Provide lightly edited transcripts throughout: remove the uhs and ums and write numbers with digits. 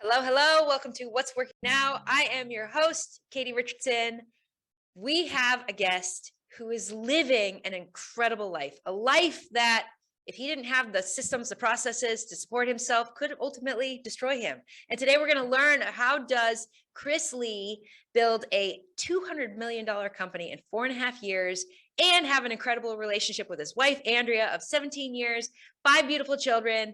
Hello, hello. Welcome to What's Working Now. I am your host, Katie Richardson. We have a guest who is living an incredible life, a life that, if he didn't have the systems, the processes to support himself, could ultimately destroy him. And today we're going to learn how does Chris Lee build a $200 million company in 4.5 years and have an incredible relationship with his wife, Andrea, of 17 years, 5 beautiful children.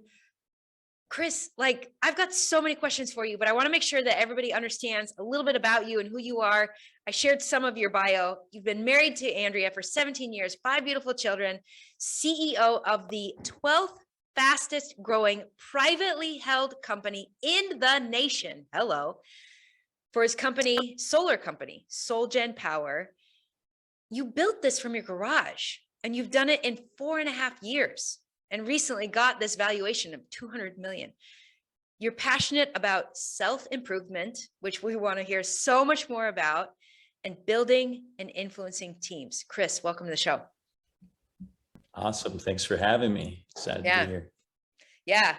Chris, I've got so many questions for you, but I want to make sure that everybody understands a little bit about you and who you are. I shared some of your bio. You've been married to Andrea for 17 years, 5 beautiful children, CEO of the 12th fastest growing privately held company in the nation. Hello. For his company, solar company, Solgen Power. You built this from your garage and you've done it in 4.5 years. And recently got this valuation of 200 million. You're passionate about self-improvement, which we want to hear so much more about, and building and influencing teams. Chris, welcome to the show. Awesome. Thanks for having me. Excited to be here. Yeah.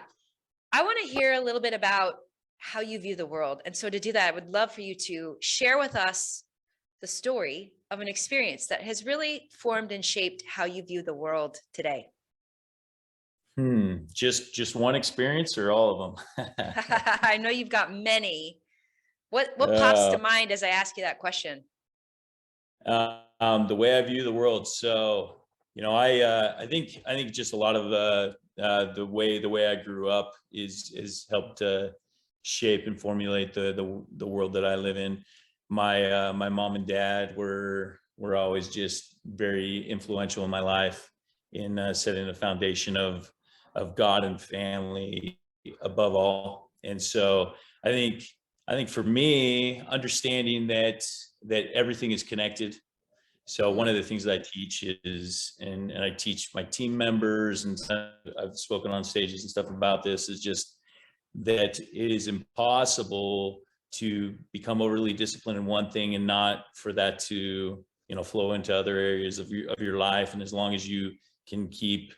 I want to hear a little bit about how you view the world. And so to do that, I would love for you to share with us the story of an experience that has really formed and shaped how you view the world today. Just one experience or all of them? I know you've got many. What pops to mind as I ask you that question? The way I view the world. So, I think just a lot of the way I grew up is helped shape and formulate the world that I live in. My mom and dad were always just very influential in my life in setting the foundation of God and family above all. And so I think for me, understanding that everything is connected. So one of the things that I teach is, and I teach my team members, and I've spoken on stages and stuff about this, is just that it is impossible to become overly disciplined in one thing and not for that to, flow into other areas of your life. And as long as you can keep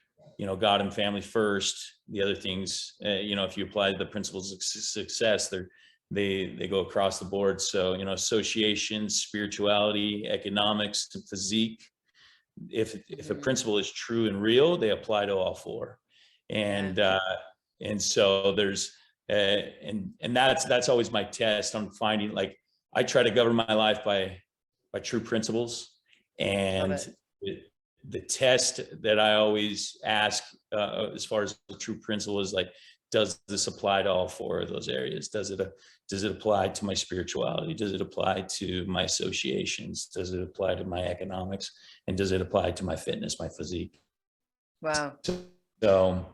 God and family first, the other things, if you apply the principles of success, they go across the board. So, association, spirituality, economics, and physique, if a principle is true and real, they apply to all four. And so there's and that's always my test on finding, I try to govern my life by true principles. And the test that I always ask, as far as the true principle, is does this apply to all four of those areas? Does it apply to my spirituality? Does it apply to my associations? Does it apply to my economics? And does it apply to my fitness, my physique? Wow. So,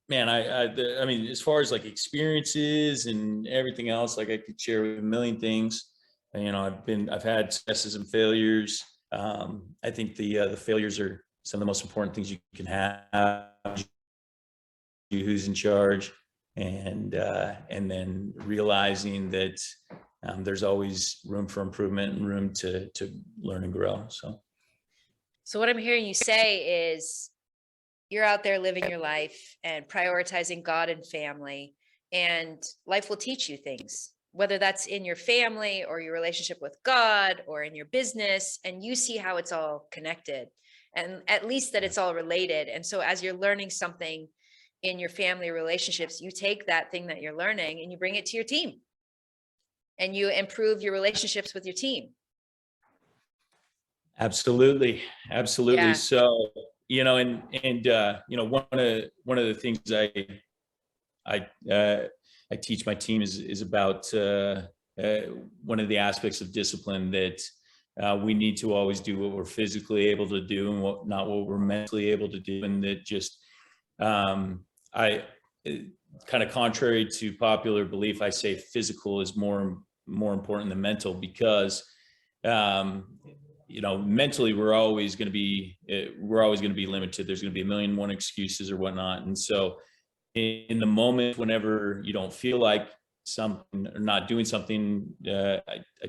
man, I mean, as far as experiences and everything else, I could share a million things. I've had successes and failures. I think the failures are some of the most important things you can have. Who's in charge, and then realizing that there's always room for improvement and room to learn and grow. So what I'm hearing you say is you're out there living your life and prioritizing God and family, and life will teach you things, whether that's in your family or your relationship with God or in your business, and you see how it's all connected, and at least that it's all related. And so as you're learning something in your family relationships, you take that thing that you're learning and you bring it to your team and you improve your relationships with your team. Absolutely. Yeah. So, one of the things I teach my team is about one of the aspects of discipline, that we need to always do what we're physically able to do and not what we're mentally able to do. And that just, I kind of contrary to popular belief, I say physical is more important than mental, because mentally we're always going to be limited. There's going to be a million and one excuses or whatnot. And so in the moment, whenever you don't feel like something or not doing something, I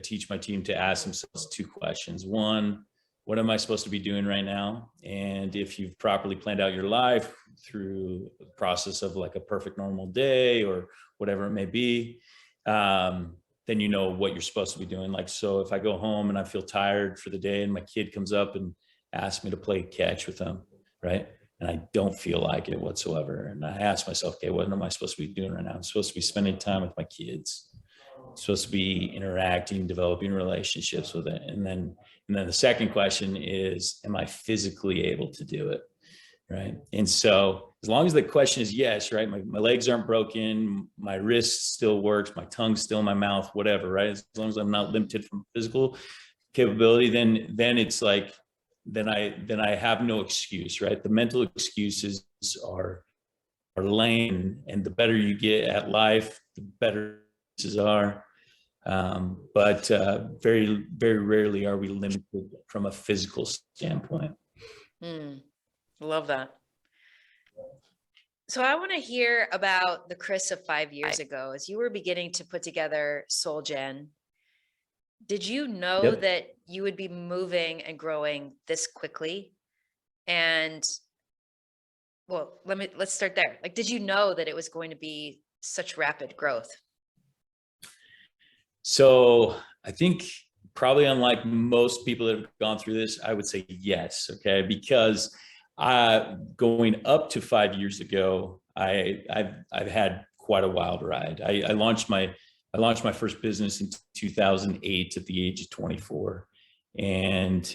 teach my team to ask themselves 2 questions. One, what am I supposed to be doing right now? And if you've properly planned out your life through the process of like a perfect normal day or whatever it may be, then you know what you're supposed to be doing. Like, so if I go home and I feel tired for the day and my kid comes up and asks me to play catch with them, right? And I don't feel like it whatsoever. And I ask myself, okay, what am I supposed to be doing right now? I'm supposed to be spending time with my kids. I'm supposed to be interacting, developing relationships with it. And then the second question is, am I physically able to do it? Right. And so as long as the question is yes, right, my legs aren't broken, my wrist still works, my tongue's still in my mouth, whatever, right? As long as I'm not limited from physical capability, then it's like, then I have no excuse, right? The mental excuses are lame, and the better you get at life, the better excuses are. But very, very rarely are we limited from a physical standpoint. Love that. So I want to hear about the Chris of 5 years ago, as you were beginning to put together Solgen. Did you know Yep. that you would be moving and growing this quickly? And well, let's start there. Like, did you know that it was going to be such rapid growth? So I think probably unlike most people that have gone through this, I would say yes. Okay. Because going up to 5 years ago, I've had quite a wild ride. I launched my first business in 2008 at the age of 24. And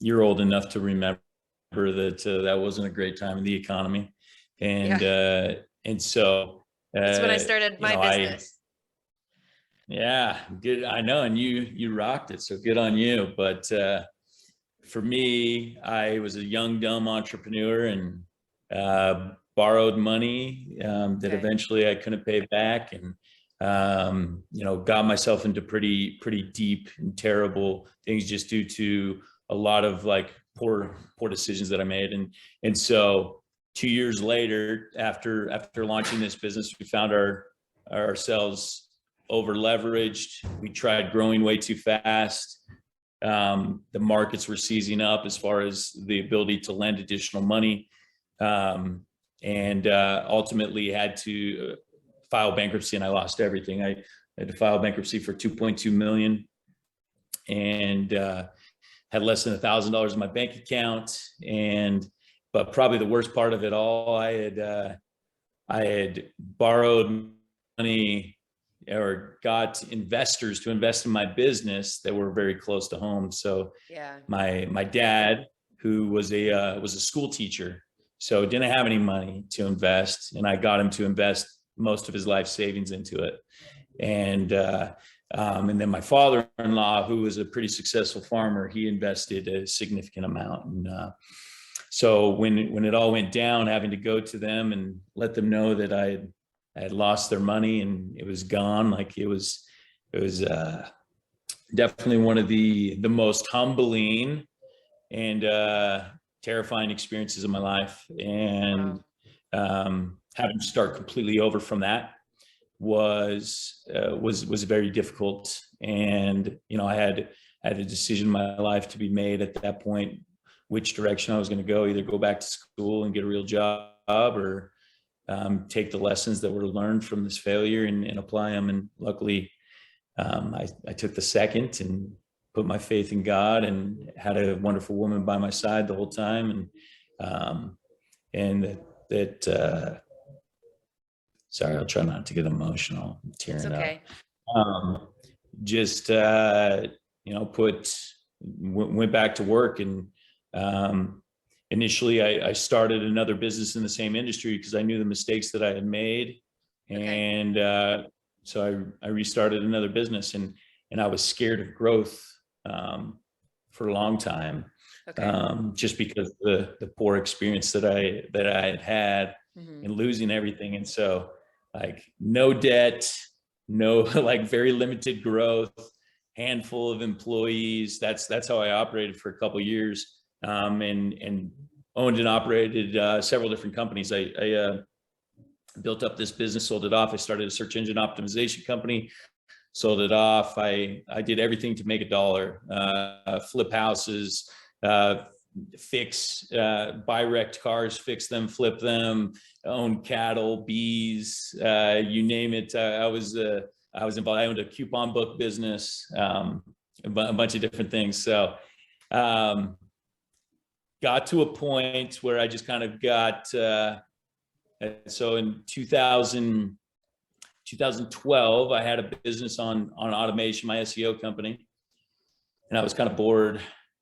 you're old enough to remember that that wasn't a great time in the economy. And so that's when I started my business. Yeah, good. I know. And you rocked it. So good on you. But for me, I was a young, dumb entrepreneur and borrowed money that eventually I couldn't pay back, and got myself into pretty deep and terrible things just due to a lot of like poor decisions that I made. And so 2 years later, after launching this business, we found ourselves over leveraged. We tried growing way too fast. The markets were seizing up as far as the ability to lend additional money, and ultimately had to file bankruptcy, and I lost everything. I had to file bankruptcy for 2.2 million, and had less than $1,000 in my bank account. But probably the worst part of it all, I had borrowed money or got investors to invest in my business that were very close to home. So my dad, who was a school teacher, so didn't have any money to invest, and I got him to invest most of his life savings into it. And then my father-in-law, who was a pretty successful farmer, he invested a significant amount. And so when it all went down, having to go to them and let them know that I had lost their money and it was gone, like it was definitely one of the most humbling and terrifying experiences of my life. And having to start completely over from that was very difficult. And I had a decision in my life to be made at that point, which direction I was going to go, either go back to school and get a real job, or take the lessons that were learned from this failure and apply them. And luckily, I took the second and put my faith in God, and had a wonderful woman by my side the whole time. And sorry, I'll try not to get emotional. I'm tearing up. Just went back to work, and initially I started another business in the same industry because I knew the mistakes that I had made. And so I restarted another business, and I was scared of growth for a long time, just because the poor experience that I had in losing everything. And so, like, no debt, no like very limited growth, handful of employees. That's how I operated for a couple of years, and owned and operated several different companies. I built up this business, sold it off. I started a search engine optimization company, sold it off. I did everything to make a dollar, flip houses, buy wrecked cars, fix them, flip them, own cattle, bees, you name it. I was involved. I owned a coupon book business, a bunch of different things. So, got to a point where I just kind of got, so in 2012, I had a business on automation, my SEO company, and I was kind of bored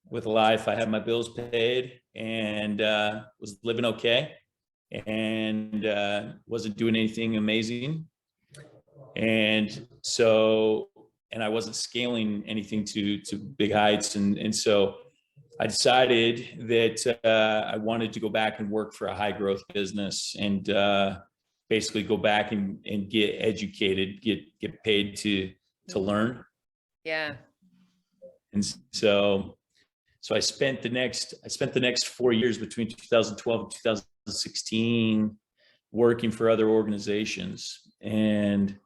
with life. I had my bills paid and was living okay, and wasn't doing anything amazing. And so, and I wasn't scaling anything to big heights. And so I decided that I wanted to go back and work for a high growth business and basically go back and get educated, get paid to learn. Yeah. And so I spent the next 4 years between 2012 and 2016 working for other organizations. And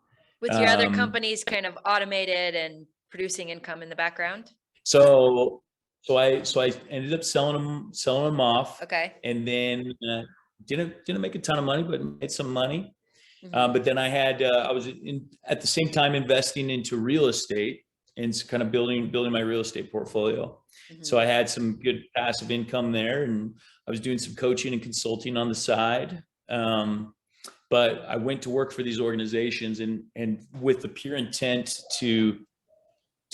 with your other companies kind of automated and producing income in the background. So I ended up selling them off. Okay. And then didn't make a ton of money, but made some money. But then I was at the same time investing into real estate and kind of building my real estate portfolio. So I had some good passive income there, and I was doing some coaching and consulting on the side. But I went to work for these organizations and with the pure intent to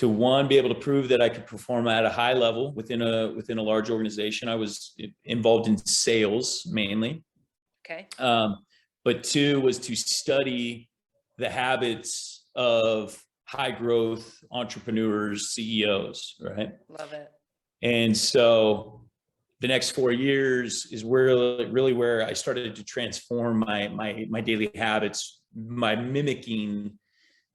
one, be able to prove that I could perform at a high level within a large organization. I was involved in sales mainly. Okay. But two was to study the habits of high growth entrepreneurs, CEOs, right? Love it. And so the next 4 years is really where I started to transform my daily habits, my mimicking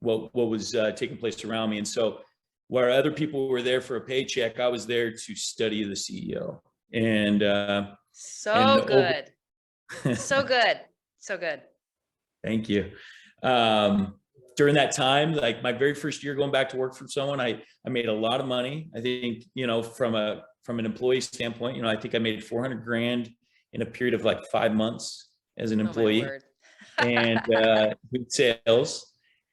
what was taking place around me. And so where other people were there for a paycheck, I was there to study the CEO. And so good. So good. So good. Thank you. During that time, like my very first year going back to work for someone, I made a lot of money. I think, from an employee standpoint, I think I made 400 grand in a period of like 5 months as an employee. And with sales.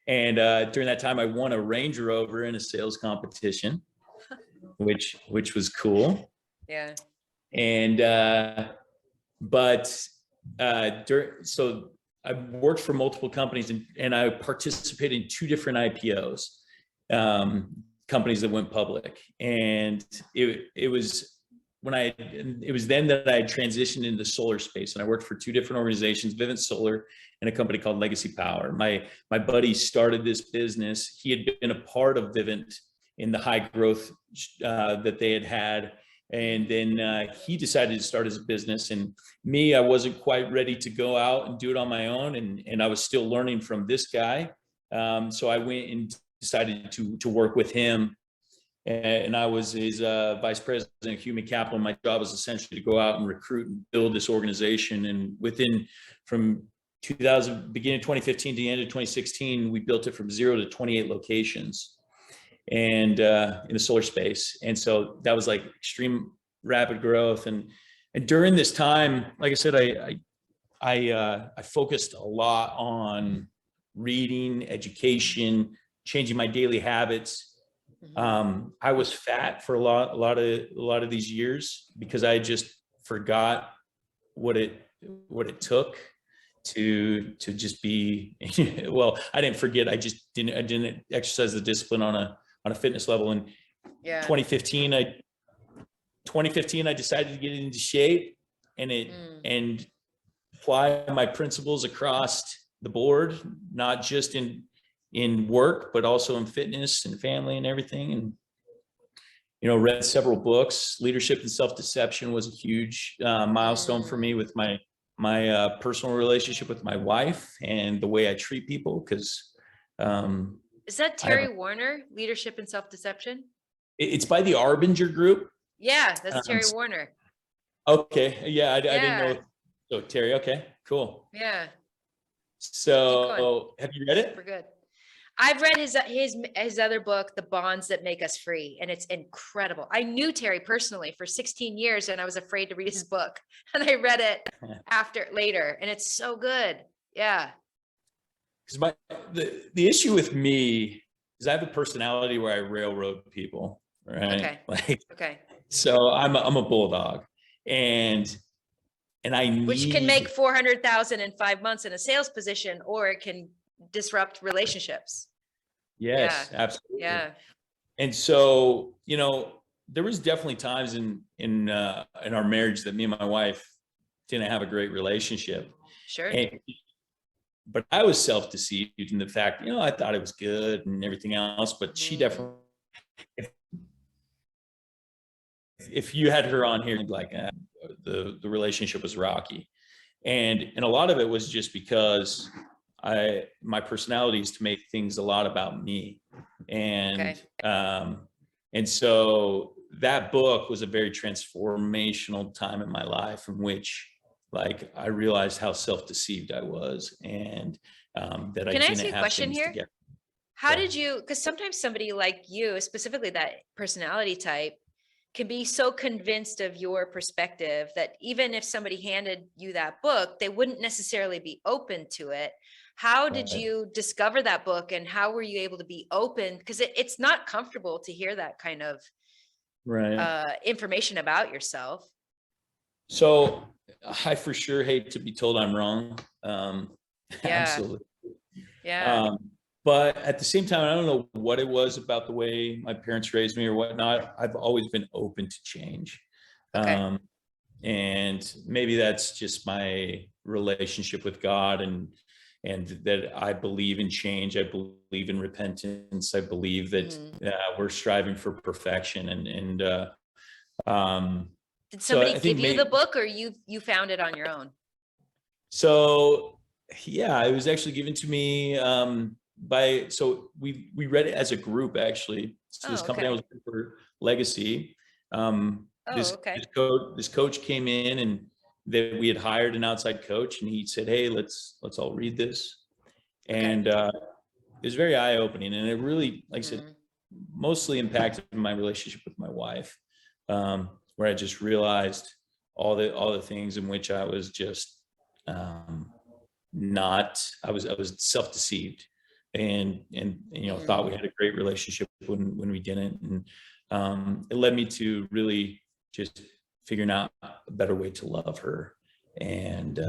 And during that time, I won a Range Rover in a sales competition, which was cool. Yeah. And so I worked for multiple companies, and I participated in 2 different IPOs, companies that went public. And it was then that I transitioned into the solar space, and I worked for 2 different organizations, Vivint Solar and a company called Legacy Power. My buddy started this business. He had been a part of Vivint in the high growth that they had. And then he decided to start his business, and me, I wasn't quite ready to go out and do it on my own. And I was still learning from this guy. So I went and decided to work with him. And I was his vice president of human capital. My job was essentially to go out and recruit and build this organization. And from beginning of 2015 to the end of 2016, we built it from 0 to 28 locations, and in the solar space. And so that was like extreme rapid growth. And during this time, like I said, I focused a lot on reading, education, changing my daily habits. I was fat for a lot of these years because I just forgot what it took to just be, well, I didn't forget. I didn't exercise the discipline on a fitness level. And 2015, I decided to get into shape and apply my principles across the board, not just in work, but also in fitness and family and everything. And, read several books. Leadership and Self-Deception was a huge milestone for me with my personal relationship with my wife and the way I treat people. Because is that Terry Warner, Leadership and Self-Deception? It's by the Arbinger Group. Yeah, that's Terry Warner. Okay. Yeah, I didn't know. So Terry, okay, cool. Yeah. So have you read it? Super good. I've read his other book, The Bonds That Make Us Free, and it's incredible. I knew Terry personally for 16 years, and I was afraid to read his book, and I read it later, and it's so good. Yeah. Because the issue with me is I have a personality where I railroad people, right? Okay. Like, Okay. so I'm a bulldog, and Which can make 400,000 in 5 months in a sales position, or it can disrupt relationships. Yes, Yeah. absolutely. Yeah. And so, there was definitely times in our marriage that me and my wife didn't have a great relationship. Sure. But I was self-deceived in the fact, I thought it was good and everything else, but she definitely, if you had her on here, like the relationship was rocky. And a lot of it was just because my personality is to make things a lot about me. And, and so that book was a very transformational time in my life in which, like, I realized how self-deceived I was, and that I Can I ask didn't you a have question things here? together. How did you, because sometimes somebody like you, specifically that personality type, can be so convinced of your perspective that even if somebody handed you that book, they wouldn't necessarily be open to it. How did you discover that book, and how were you able to be open? Because it's not comfortable to hear that kind of information about yourself. So I for sure hate to be told I'm wrong. Absolutely. Yeah. But at the same time, I don't know what it was about the way my parents raised me or whatnot. I've always been open to change. Okay. And maybe that's just my relationship with God, and that I believe in change. I believe in repentance. I believe that we're striving for perfection. Did So somebody I give think you the book, or you found it on your own? So yeah, it was actually given to me so we read it as a group, actually. So this company I was working for, Legacy, this coach came in, and that we had hired an outside coach, and he said, hey, let's all read this. And it was very eye-opening, and it really, like I said, mostly impacted my relationship with my wife, where I just realized all the things in which I was just I was self-deceived, and thought we had a great relationship when we didn't. And it led me to really just figuring out a better way to love her. And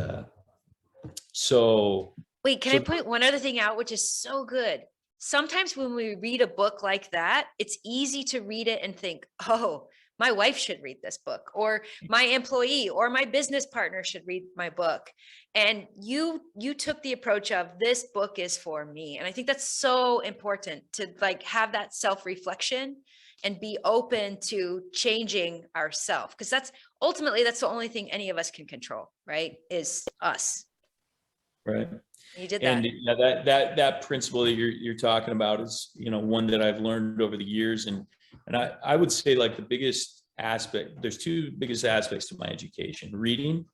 so wait, can I point one other thing out, which is so good? Sometimes when we read a book like that, it's easy to read it and think, oh, my wife should read this book, or my employee or my business partner should read my book. And you took the approach of, this book is for me. And I think that's so important, to like have that self-reflection and be open to changing ourselves, because that's ultimately, that's the only thing any of us can control, right? Is us. Right. You did that. And that principle that you're talking about is, one that I've learned over the years. And I would say, like, the biggest aspect, there's two biggest aspects to my education: reading,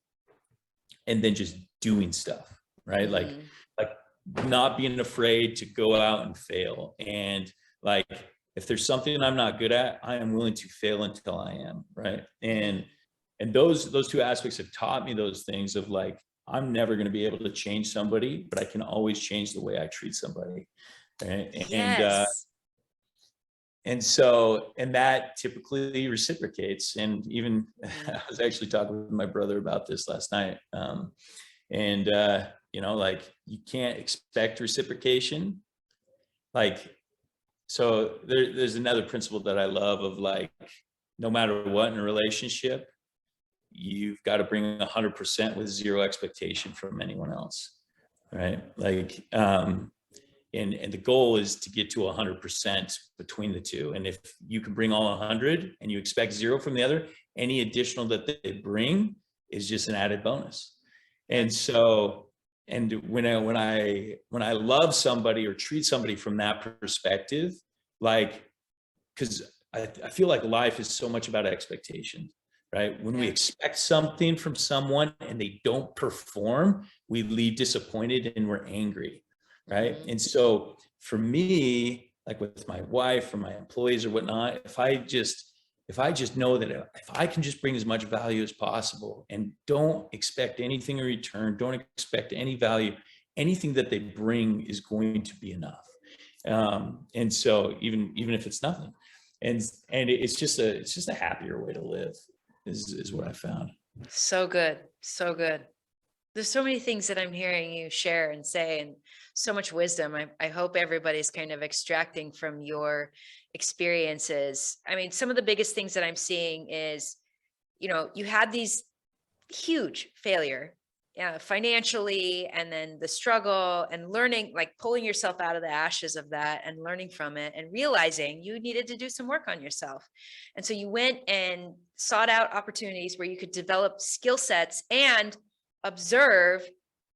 and then just doing stuff, right? Like not being afraid to go out and fail. And like, if there's something I'm not good at, I am willing to fail until I am, right? And those two aspects have taught me those things of, like, I'm never going to be able to change somebody, but I can always change the way I treat somebody. Right? Yes. And that typically reciprocates. And even I was actually talking with my brother about this last night. Like, you can't expect reciprocation. Like, so there's another principle that I love of, like, no matter what in a relationship, you've got to bring 100% with zero expectation from anyone else. Right. Like, and the goal is to get to 100% between the two. And if you can bring all 100 and you expect zero from the other, any additional that they bring is just an added bonus. And so, and when I love somebody or treat somebody from that perspective, like, because I feel like life is so much about expectation, right? When we expect something from someone and they don't perform, we leave disappointed and we're angry. right? Mhm. And so for me, like with my wife or my employees or whatnot, if I just know that if I can just bring as much value as possible and don't expect anything in return, don't expect any value, anything that they bring is going to be enough. And so even if it's nothing, and it's just a happier way to live is what I found. So good. So good. There's so many things that I'm hearing you share and say, and so much wisdom. I hope everybody's kind of extracting from your experiences. I mean, some of the biggest things that I'm seeing is, you had these huge failure, financially, and then the struggle and learning, like pulling yourself out of the ashes of that and learning from it and realizing you needed to do some work on yourself. And so you went and sought out opportunities where you could develop skill sets and observe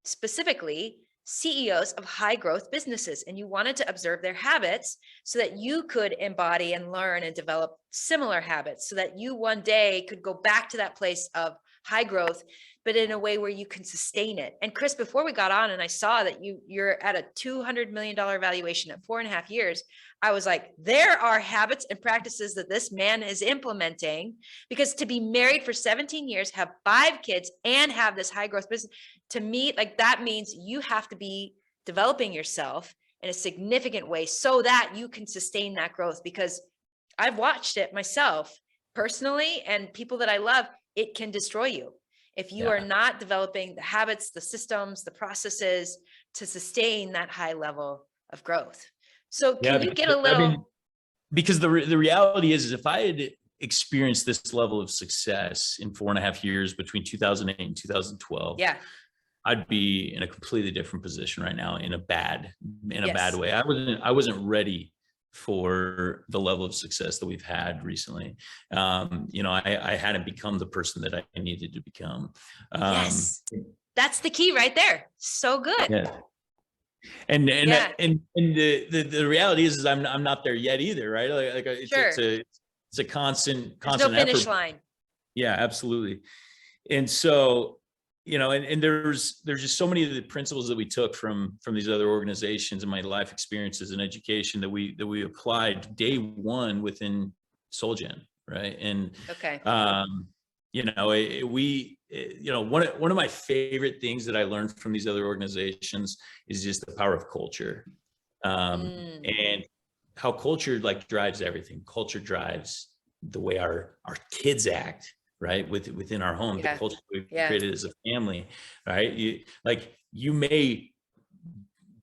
specifically CEOs of high growth businesses. And you wanted to observe their habits so that you could embody and learn and develop similar habits so that you one day could go back to that place of high growth, but in a way where you can sustain it. And Chris, before we got on and I saw that you're at a $200 million valuation at 4.5 years, I was like, there are habits and practices that this man is implementing, because to be married for 17 years, have 5 kids, and have this high growth business, to me, like that means you have to be developing yourself in a significant way so that you can sustain that growth. Because I've watched it myself personally, and people that I love, it can destroy you if you are not developing the habits, the systems, the processes to sustain that high level of growth. So can you get a little? Because the reality is if I had experienced this level of success in 4.5 years between 2008 and 2012, Yeah. I'd be in a completely different position right now in a bad Yes. way. I wasn't ready for the level of success that we've had recently. I hadn't become the person that I needed to become. Yes. That's the key right there. So good. Yeah. And Yeah. the reality is I'm not there yet either, right? Like Sure. it's a constant There's no finish effort. line. Yeah, absolutely. And so, and there's just so many of the principles that we took from these other organizations and my life experiences and education that we applied day one within Solgen, right? And Okay. one of my favorite things that I learned from these other organizations is just the power of culture, and how culture like drives everything. Culture drives the way our kids act, right? Within our home, the culture we've created as a family, right? You may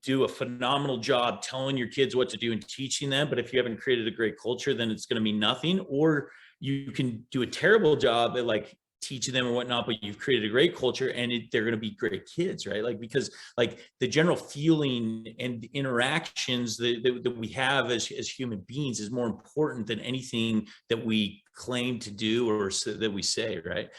do a phenomenal job telling your kids what to do and teaching them, but if you haven't created a great culture, then it's going to mean nothing. Or you can do a terrible job at like teaching them and whatnot, but you've created a great culture and they're going to be great kids, right? Like, because like the general feeling and interactions that we have as human beings is more important than anything that we claim to do or that we say, right?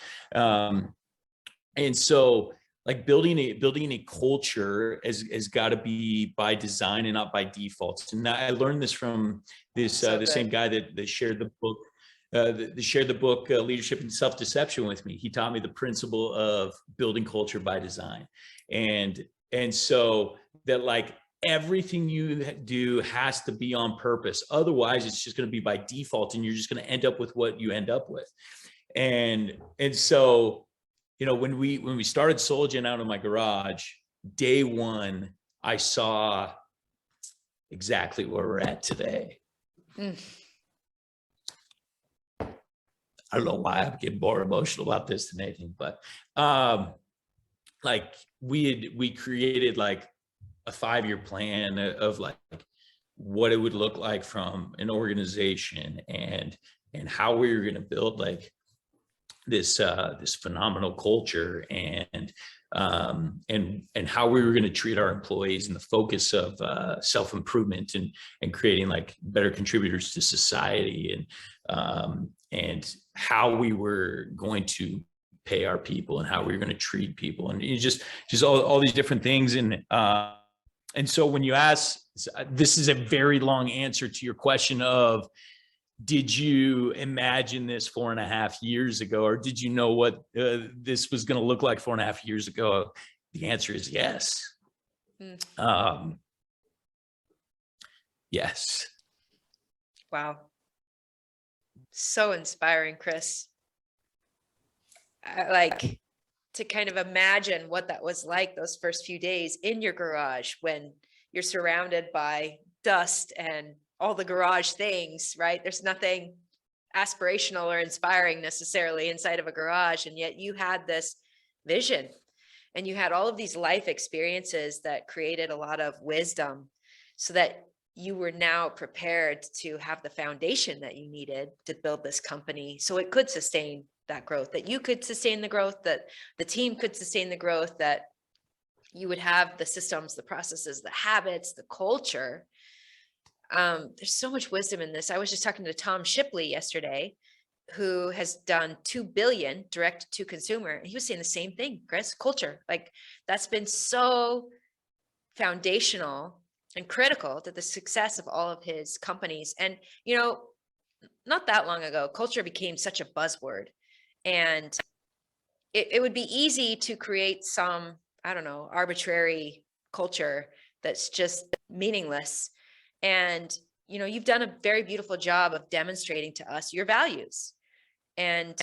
And so like building a culture has got to be by design and not by default. And I learned this from this the same guy that shared the book. Leadership and Self-Deception with me. He taught me the principle of building culture by design, and so that like everything you do has to be on purpose. Otherwise, it's just going to be by default, and you're just going to end up with what you end up with. And so, when we started Solgen out of my garage, day one, I saw exactly where we're at today. I don't know why I'm getting more emotional about this than anything, but like we created like a 5-year plan of like what it would look like from an organization and how we were going to build like this phenomenal culture and how we were going to treat our employees and the focus of self-improvement and creating like better contributors to society and how we were going to pay our people and how we were going to treat people and just all these different things. And so when you ask, this is a very long answer to your question of, did you imagine this 4.5 years ago, or did you know what this was going to look like 4.5 years ago? The answer is yes. Yes. Wow. So inspiring, Chris. I like to kind of imagine what that was like those first few days in your garage when you're surrounded by dust and all the garage things, right? There's nothing aspirational or inspiring necessarily inside of a garage. And yet you had this vision and you had all of these life experiences that created a lot of wisdom so that you were now prepared to have the foundation that you needed to build this company so it could sustain that growth, that you could sustain the growth, that the team could sustain the growth, that you would have the systems, the processes, the habits, the culture. There's so much wisdom in this. I was just talking to Tom Shipley yesterday, who has done 2 billion direct to consumer. And he was saying the same thing, Chris, culture. Like that's been so foundational and critical to the success of all of his companies. And, not that long ago, culture became such a buzzword. And it would be easy to create some, I don't know, arbitrary culture that's just meaningless. And, you've done a very beautiful job of demonstrating to us your values and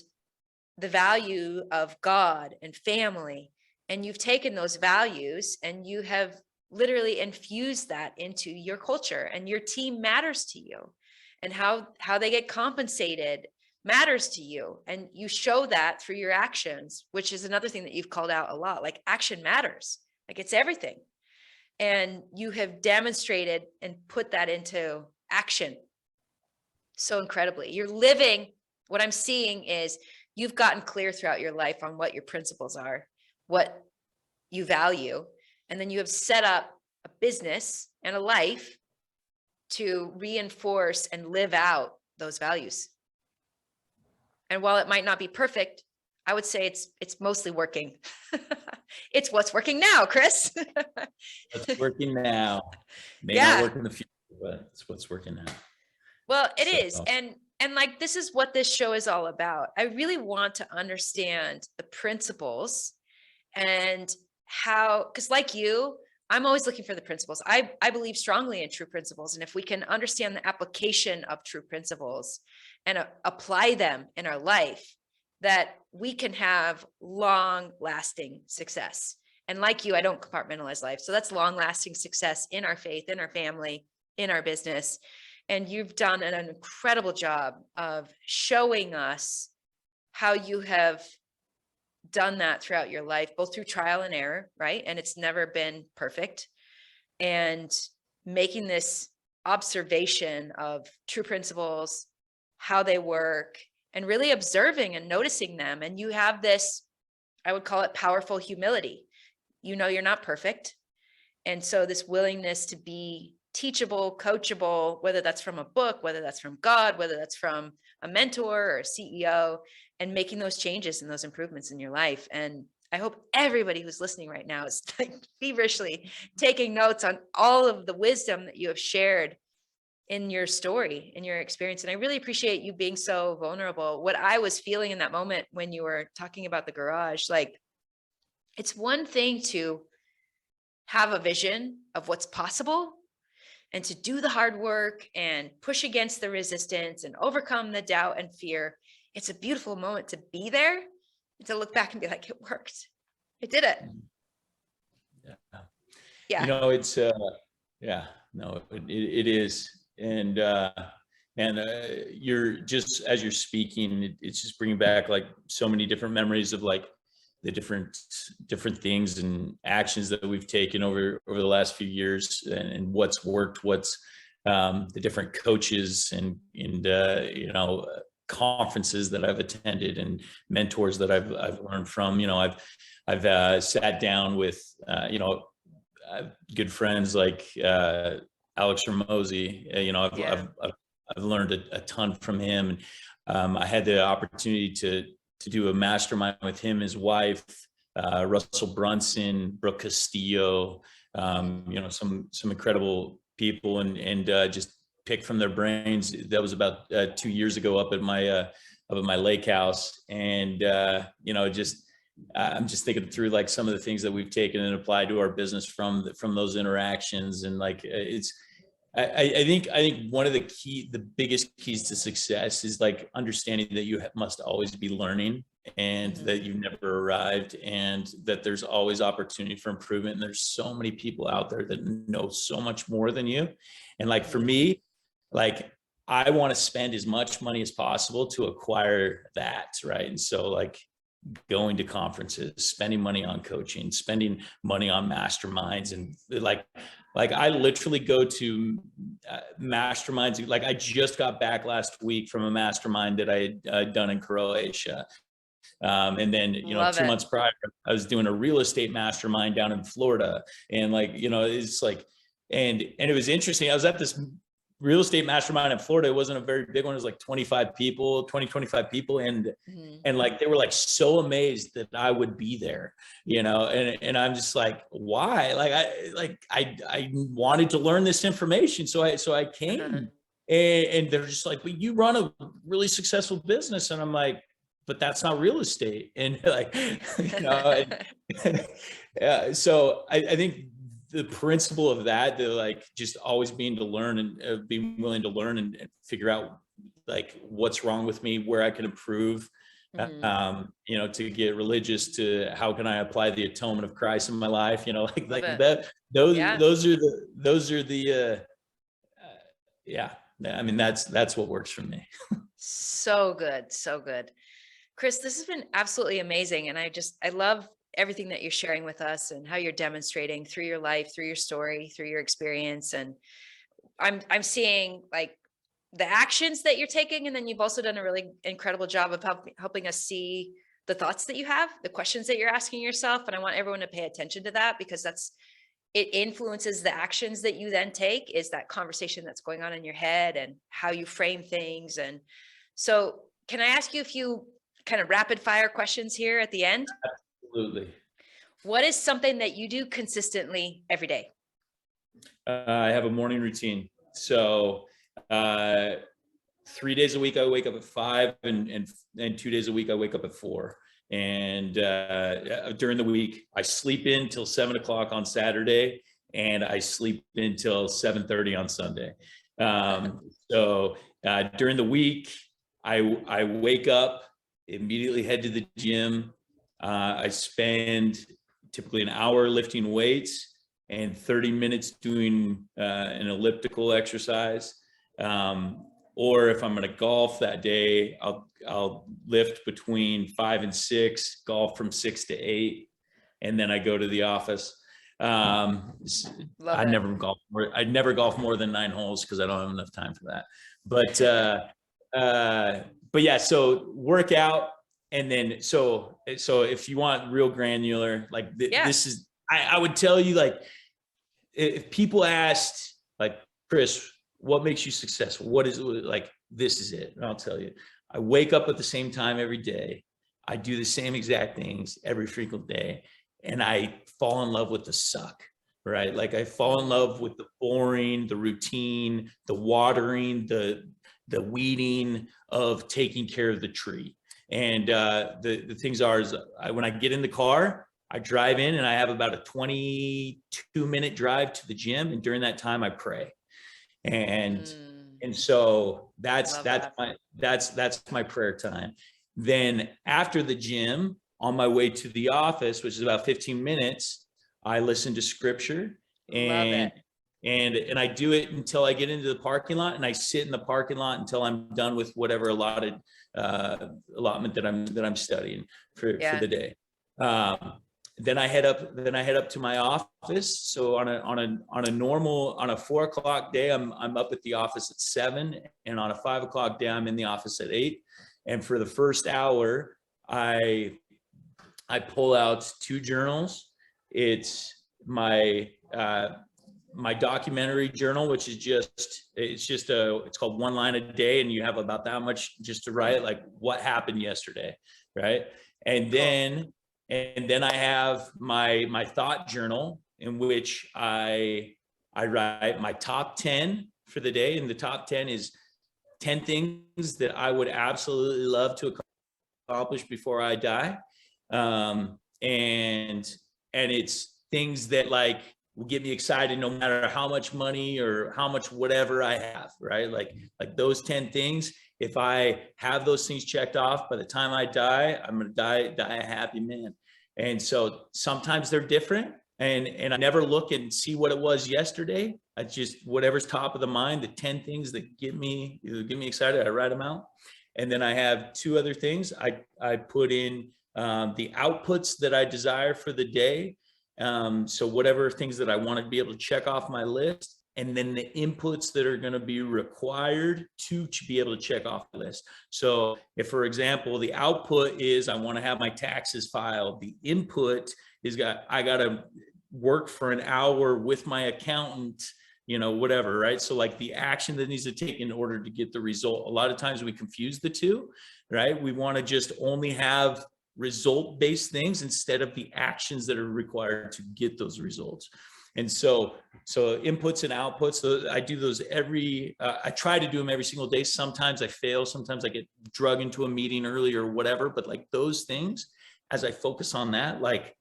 the value of God and family. And you've taken those values and you have literally infused that into your culture, and your team matters to you, and how they get compensated matters to you. And you show that through your actions, which is another thing that you've called out a lot. Like action matters, like it's everything. And you have demonstrated and put that into action so incredibly. You're living, what I'm seeing is you've gotten clear throughout your life on what your principles are, what you value, and then you have set up a business and a life to reinforce and live out those values. And while it might not be perfect, I would say it's mostly working. It's what's working now, Chris. What's working now may Yeah. not work in the future, but it's what's working now. Well, it is. And like, this is what this show is all about. I really want to understand the principles and how, because like you, I'm always looking for the principles. I believe strongly in true principles. And if we can understand the application of true principles and apply them in our life, that we can have long lasting success. And like you, I don't compartmentalize life. So that's long lasting success in our faith, in our family, in our business. And you've done an incredible job of showing us how you have done that throughout your life, both through trial and error, right? And it's never been perfect. And making this observation of true principles, how they work, and really observing and noticing them. And you have this, I would call it powerful humility. You're not perfect. And so this willingness to be teachable, coachable, whether that's from a book, whether that's from God, whether that's from a mentor or a CEO, and making those changes and those improvements in your life. And I hope everybody who's listening right now is like feverishly taking notes on all of the wisdom that you have shared in your story, in your experience. And I really appreciate you being so vulnerable. What I was feeling in that moment when you were talking about the garage, like it's one thing to have a vision of what's possible and to do the hard work and push against the resistance and overcome the doubt and fear. It's a beautiful moment to be there and to look back and be like, it worked. I did it. Yeah. It's it is. And you're just, as you're speaking, it's just bringing back like so many different memories of like the different things and actions that we've taken over the last few years, and what's worked, what's the different coaches and conferences that I've attended and mentors that I've learned from. I've sat down with good friends like Alex Ramosi. I've learned a ton from him. I had the opportunity to do a mastermind with him, his wife, Russell Brunson, Brooke Castillo, some incredible people, and just pick from their brains. That was about 2 years ago up at my lake house. And, I'm just thinking through like some of the things that we've taken and applied to our business from those interactions. And like, I think one of the biggest keys to success is like understanding that you must always be learning, and that you've never arrived, and that there's always opportunity for improvement. And there's so many people out there that know so much more than you. And like for me, like I want to spend as much money as possible to acquire that, right? And so like going to conferences, spending money on coaching, spending money on masterminds, and like I literally go to masterminds. Like I just got back last week from a mastermind that I had done in Croatia. And then, Love 2 months prior, I was doing a real estate mastermind down in Florida. And like, it's like, and it was interesting. I was at this real estate mastermind in Florida. It wasn't a very big one. It was like 25 people, 25 people. And like, they were like so amazed that I would be there, and I'm just like, why? I wanted to learn this information. So I came. And they're just like, but you run a really successful business. And I'm like, but that's not real estate. And like, yeah. So I think the principle of that, like just always being to learn, and being willing to learn and figure out like what's wrong with me, where I can improve, to get religious, to how can I apply the atonement of Christ in my life, like that, those are the yeah. I mean, that's what works for me. So good. So good. Chris, this has been absolutely amazing. And I love everything that you're sharing with us and how you're demonstrating through your life, through your story, through your experience. And I'm seeing like the actions that you're taking. And then you've also done a really incredible job of helping us see the thoughts that you have, the questions that you're asking yourself. And I want everyone to pay attention to that, because it influences the actions that you then take, is that conversation that's going on in your head and how you frame things. And so can I ask you a few kind of rapid fire questions here at the end? Absolutely. What is something that you do consistently every day? I have a morning routine. So 3 days a week I wake up at 5, and 2 days a week I wake up at 4. And during the week I sleep in till 7 o'clock on Saturday, and I sleep until 7:30 on Sunday. So during the week I wake up, immediately head to the gym. I spend typically an hour lifting weights and 30 minutes doing an elliptical exercise. Or if I'm going to golf that day, I'll lift between 5 and 6, golf from 6 to 8, and then I go to the office. I'd never golf more than 9 holes, because I don't have enough time for that. But yeah, so work out. And then, so if you want real granular, like this is, I would tell you, like, if people asked, like, Chris, what makes you successful? What is it? Like, this is it. And I'll tell you, I wake up at the same time every day. I do the same exact things every frequent day. And I fall in love with the suck, right? Like I fall in love with the boring, the routine, the watering, the weeding of taking care of the tree. And the things are, is when I get in the car, I drive in, and I have about a 22-minute drive to the gym. And during that time I pray. And so that's my prayer time. Then after the gym, on my way to the office, which is about 15 minutes, I listen to scripture, and I do it until I get into the parking lot, and I sit in the parking lot until I'm done with whatever allotment that I'm studying for the day. Then I head up to my office. So on a 4 o'clock day, I'm up at the office at 7, and on a 5 o'clock day, I'm in the office at 8. And for the first hour, I pull out 2 journals. It's my documentary journal, which is it's called One Line a Day, and you have about that much just to write, like, what happened yesterday, right? And then I have my thought journal, in which I write my top 10 for the day, and the top 10 is 10 things that I would absolutely love to accomplish before I die. And it's things that, like, will get me excited no matter how much money or how much whatever I have, right? Like those 10 things, if I have those things checked off, by the time I die, I'm going to die a happy man. And so sometimes they're different, and I never look and see what it was yesterday. I just, whatever's top of the mind, the 10 things that get me excited, I write them out. And then I have two other things. I put in the outputs that I desire for the day. So whatever things that I want to be able to check off my list, and then the inputs that are going to be required to be able to check off the list. So if, for example, the output is I want to have my taxes filed, the input is I got to work for an hour with my accountant, whatever, right? So like the action that needs to take in order to get the result. A lot of times we confuse the two, right? We want to just only have result-based things instead of the actions that are required to get those results. And so inputs and outputs, so I do those I try to do them every single day. Sometimes I fail. Sometimes I get drug into a meeting early or whatever, but like those things, as I focus on that, like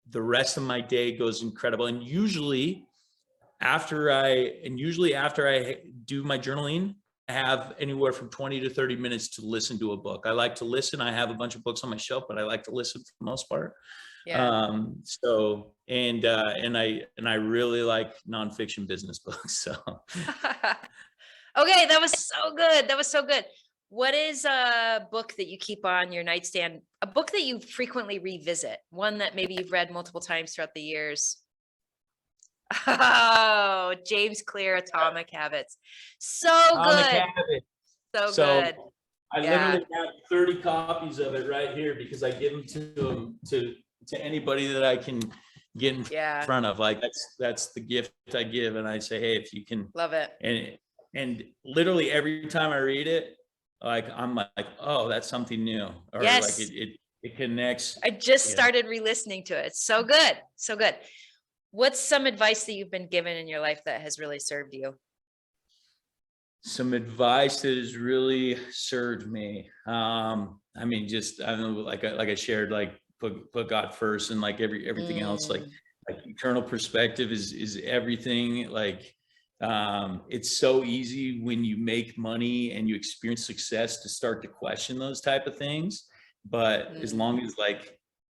the rest of my day goes incredible. And usually after I do my journaling, I have anywhere from 20 to 30 minutes to listen to a book. I like to listen. I have a bunch of books on my shelf, but I like to listen for the most part. Yeah. And I really like nonfiction business books. So Okay, that was so good. That was so good. What is a book that you keep on your nightstand? A book that you frequently revisit? One that maybe you've read multiple times throughout the years? Oh, James Clear, Atomic Habits. So Atomic good. Habits. So good. I literally have 30 copies of it right here because I give them to anybody that I can get in front of. Like that's the gift I give, and I say, hey, if you can. Love it. And literally every time I read it, like I'm like, oh, that's something new, or yes. like it connects. I just started re-listening to it. So good. So good. What's some advice that you've been given in your life that has really served you? Some advice that has really served me. I mean, just, I don't know, like I shared, like put God first, and like everything else, like eternal perspective is everything. Like, it's so easy when you make money and you experience success to start to question those type of things. But as long as like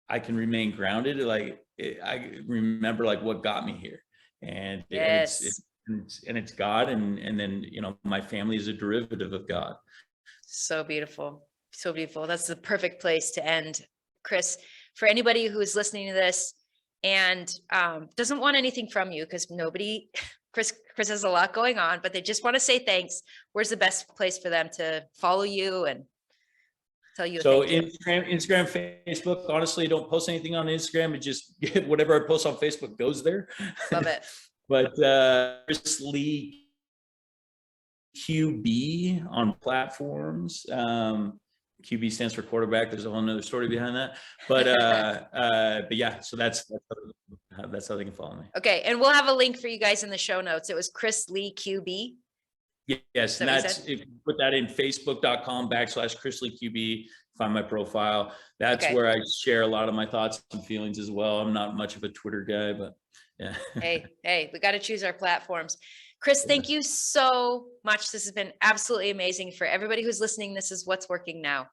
I can remain grounded, like I remember like what got me here, and it's God, and then my family is a derivative of God. So beautiful, so beautiful. That's the perfect place to end, Chris. For anybody who is listening to this and doesn't want anything from you, because nobody, Chris has a lot going on, but they just want to say thanks. Where's the best place for them to follow you and tell you? So Instagram, Facebook. Honestly, I don't post anything on Instagram. It just whatever I post on Facebook goes there. Love it. But Chris Lee QB on platforms. QB stands for quarterback. There's a whole nother story behind that. But yeah, so that's how they can follow me. Okay, and we'll have a link for you guys in the show notes. It was Chris Lee QB. Yes, and that's, if you put that in facebook.com/Chris Lee QB, find my profile. That's where I share a lot of my thoughts and feelings as well. I'm not much of a Twitter guy, but yeah. Hey, we got to choose our platforms. Chris, thank you so much. This has been absolutely amazing. For everybody who's listening, this is What's Working Now.